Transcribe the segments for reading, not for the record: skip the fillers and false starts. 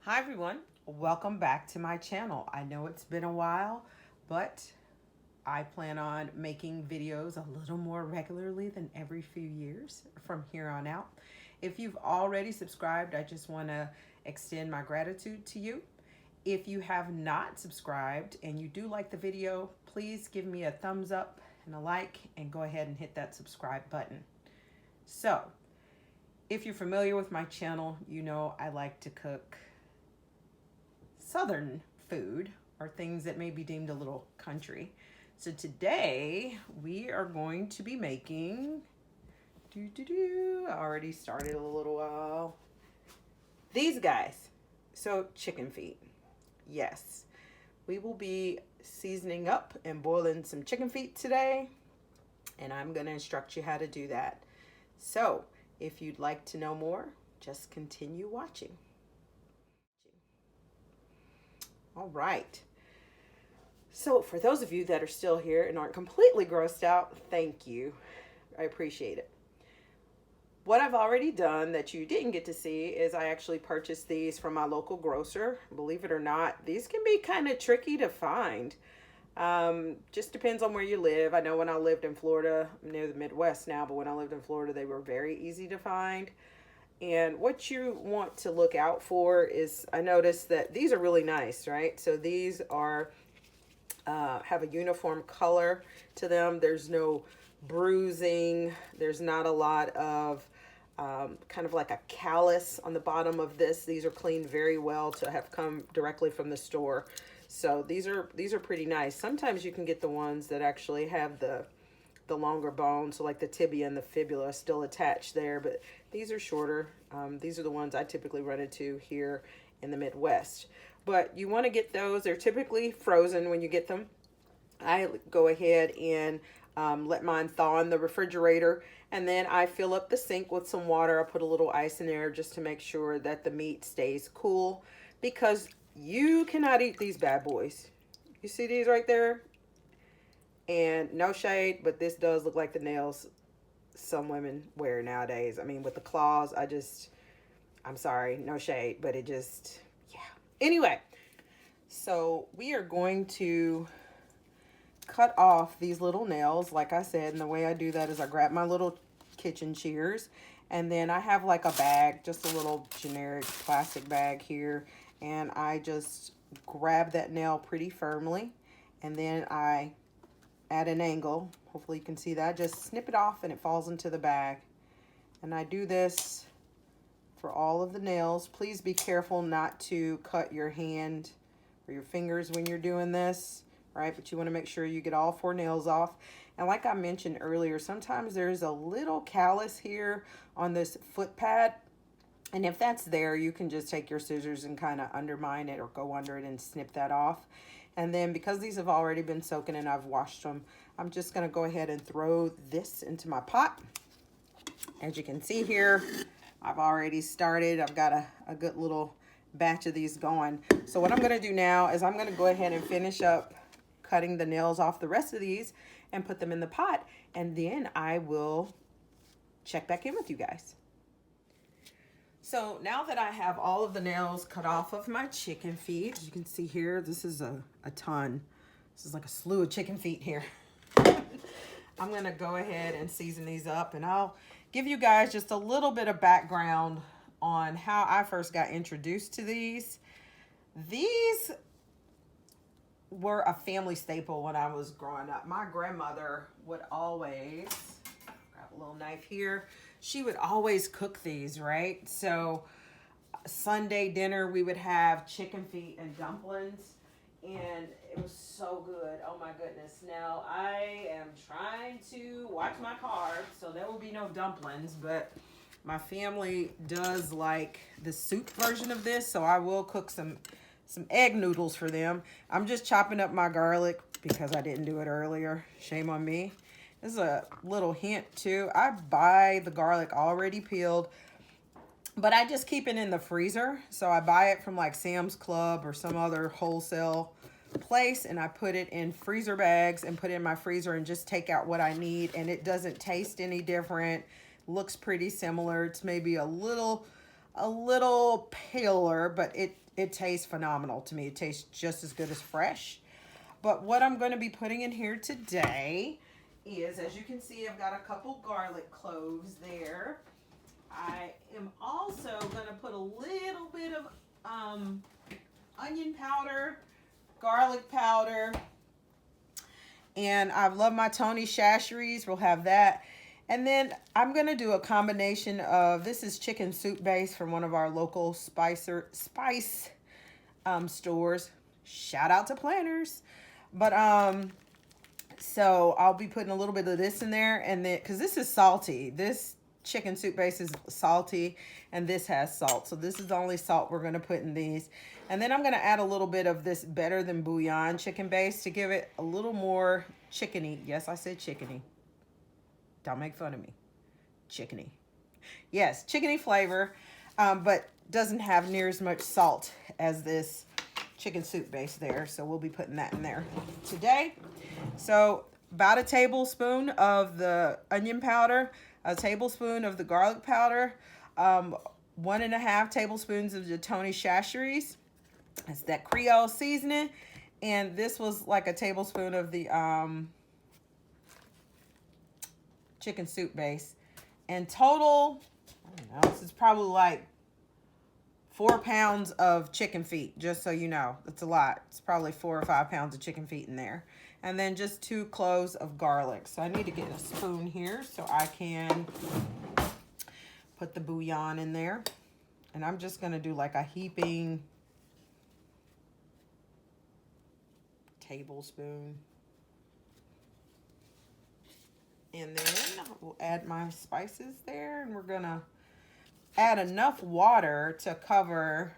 Hi everyone, welcome back to my channel. I know it's been a while, but I plan on making videos a little more regularly than every few years from here on out. If you've already subscribed, I just want to extend my gratitude to you. If you have not subscribed and you do like the video, please give me a thumbs up and a like and go ahead and hit that subscribe button. So, if you're familiar with my channel, you know I like to cook Southern food or things that may be deemed a little country. So today we are going to be making, I already started a little while, these guys. So chicken feet. Yes, we will be seasoning up and boiling some chicken feet today, and I'm going to instruct you how to do that. So if you'd like to know more, just continue watching. All right. So for those of you that are still here and aren't completely grossed out, thank you. I appreciate it. What I've already done that you didn't get to see is I actually purchased these from my local grocer. Believe it or not, these can be kind of tricky to find. Just depends on where you live. I know when I lived in Florida, I'm near the Midwest now, but when I lived in Florida, they were very easy to find. And what you want to look out for is, I noticed that these are really nice, right? So these are have a uniform color to them. There's no bruising. There's not a lot of kind of like a callus on the bottom of this. These are cleaned very well to have come directly from the store. So these are pretty nice. Sometimes you can get the ones that actually have the longer bones, so like the tibia and the fibula still attached there, but these are shorter. These are the ones I typically run into here in the Midwest. But you want to get those. They're typically frozen when you get them. I go ahead and let mine thaw in the refrigerator, and then I fill up the sink with some water. I put a little ice in there just to make sure that the meat stays cool, because you cannot eat these bad boys. You see these right there? And no shade, but this does look like the nails some women wear nowadays. I mean, with the claws, I'm sorry, no shade, but it just, yeah. Anyway, so we are going to cut off these little nails, like I said, and the way I do that is I grab my little kitchen shears, and then I have like a bag, just a little generic plastic bag here, and I just grab that nail pretty firmly, and then I at an angle, hopefully you can see that, just snip it off and it falls into the bag. And I do this for all of the nails. Please be careful not to cut your hand or your fingers when you're doing this, right? But you want to make sure you get all 4 nails off. And like I mentioned earlier, sometimes there's a little callus here on this foot pad, and if that's there, you can just take your scissors and kind of undermine it or go under it and snip that off. And then because these have already been soaking and I've washed them, I'm just going to go ahead and throw this into my pot. As you can see here, I've already started. I've got a good little batch of these going. So what I'm going to do now is I'm going to go ahead and finish up cutting the nails off the rest of these and put them in the pot. And then I will check back in with you guys. So now that I have all of the nails cut off of my chicken feet, as you can see here, this is a ton. This is like a slew of chicken feet here. I'm gonna go ahead and season these up, and I'll give you guys just a little bit of background on how I first got introduced to these. These were a family staple when I was growing up. My grandmother would always, grab a little knife here, she would always cook these, right? So Sunday dinner, we would have chicken feet and dumplings, and it was so good. Oh my goodness. Now I am trying to watch my carbs, so there will be no dumplings, but my family does like the soup version of this, so I will cook some egg noodles for them. I'm just chopping up my garlic because I didn't do it earlier. Shame on me. This is a little hint too. I buy the garlic already peeled, but I just keep it in the freezer. So I buy it from like Sam's Club or some other wholesale place, and I put it in freezer bags and put it in my freezer and just take out what I need, and it doesn't taste any different. Looks pretty similar. It's maybe a little paler, but it tastes phenomenal to me. It tastes just as good as fresh. But what I'm going to be putting in here today is, as you can see, I've got a couple garlic cloves there. I am also going to put a little bit of onion powder, garlic powder, and I love my Tony Chachere's. We'll have that. And then I'm going to do a combination of, this is chicken soup base from one of our local spice stores. Shout out to Planters. But so I'll be putting a little bit of this in there, and then because this is salty, this chicken soup base is salty, and this has salt. So this is the only salt we're going to put in these. And then I'm going to add a little bit of this Better Than Bouillon chicken base to give it a little more chickeny. Yes, I said chickeny. Don't make fun of me. Chickeny. Yes, chickeny flavor, but doesn't have near as much salt as this chicken soup base there. So we'll be putting that in there today. So about a tablespoon of the onion powder, a tablespoon of the garlic powder, 1.5 tablespoons of the Tony Chachere's. It's that Creole seasoning. And this was like a tablespoon of the chicken soup base. And total, I don't know, this is probably like 4 pounds of chicken feet, just so you know. That's a lot. It's probably 4 or 5 pounds of chicken feet in there. And then just 2 cloves of garlic. So I need to get a spoon here so I can put the bouillon in there. And I'm just going to do like a heaping tablespoon. And then we'll add my spices there, and we're going to add enough water to cover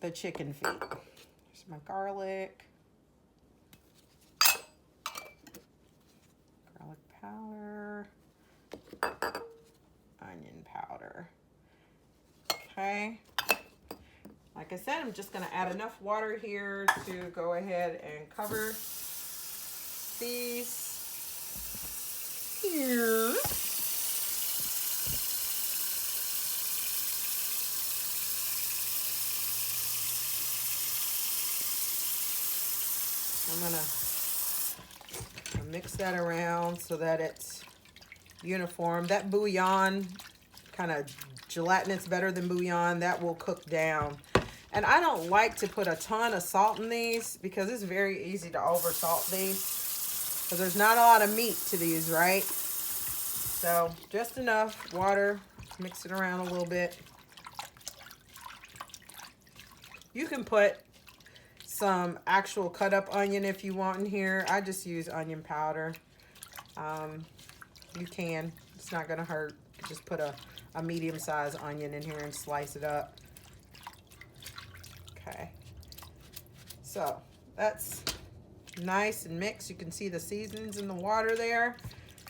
the chicken feet. Here's my garlic. Garlic powder. Onion powder. Okay. Like I said, I'm just going to add enough water here to go ahead and cover these here. I'm going to mix that around so that it's uniform. That bouillon, kind of gelatinous Better Than Bouillon, that will cook down. And I don't like to put a ton of salt in these because it's very easy to over salt these. Because there's not a lot of meat to these, right? So just enough water, mix it around a little bit. You can put some actual cut up onion if you want in here. I just use onion powder. You can, it's not gonna hurt. Just put a medium-sized onion in here and slice it up. Okay, so that's nice and mixed. You can see the seasonings in the water there.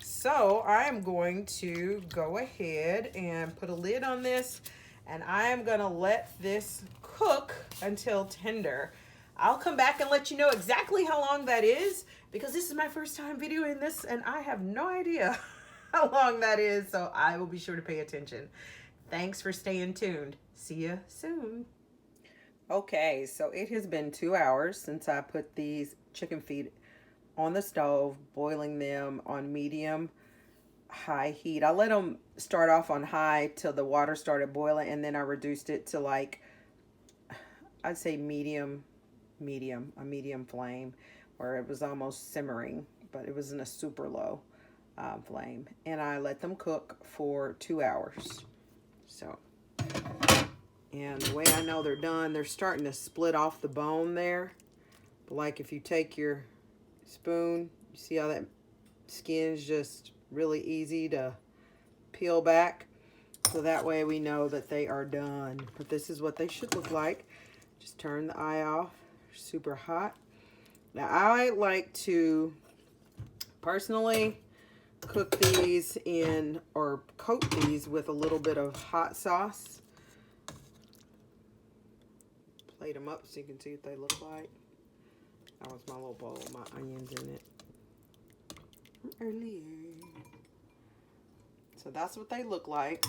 So I am going to go ahead and put a lid on this, and I am gonna let this cook until tender. I'll come back and let you know exactly how long that is, because this is my first time videoing this and I have no idea how long that is, so I will be sure to pay attention. Thanks for staying tuned. See you soon. Okay, so it has been 2 hours since I put these chicken feet on the stove, boiling them on medium high heat. I let them start off on high till the water started boiling, and then I reduced it to like, I'd say a medium flame, where it was almost simmering, but it wasn't a super low flame. And I let them cook for 2 hours. So, and the way I know they're done, they're starting to split off the bone there. But like if you take your spoon, you see how that skin's just really easy to peel back. So that way we know that they are done. But this is what they should look like. Just turn the eye off. Super hot. Now I like to personally cook these in, or coat these with a little bit of hot sauce. Plate them up so you can see what they look like. That was my little bowl with my onions in it from earlier. So that's what they look like.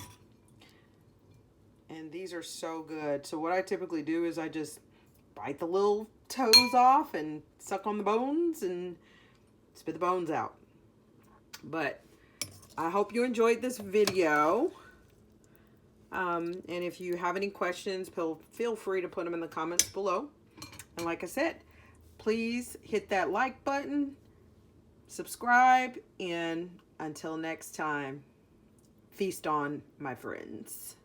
And these are so good. So what I typically do is I just bite the little toes off and suck on the bones and spit the bones out. But I hope you enjoyed this video. And if you have any questions, feel free to put them in the comments below. And like I said, please hit that like button, subscribe, and until next time, feast on, my friends.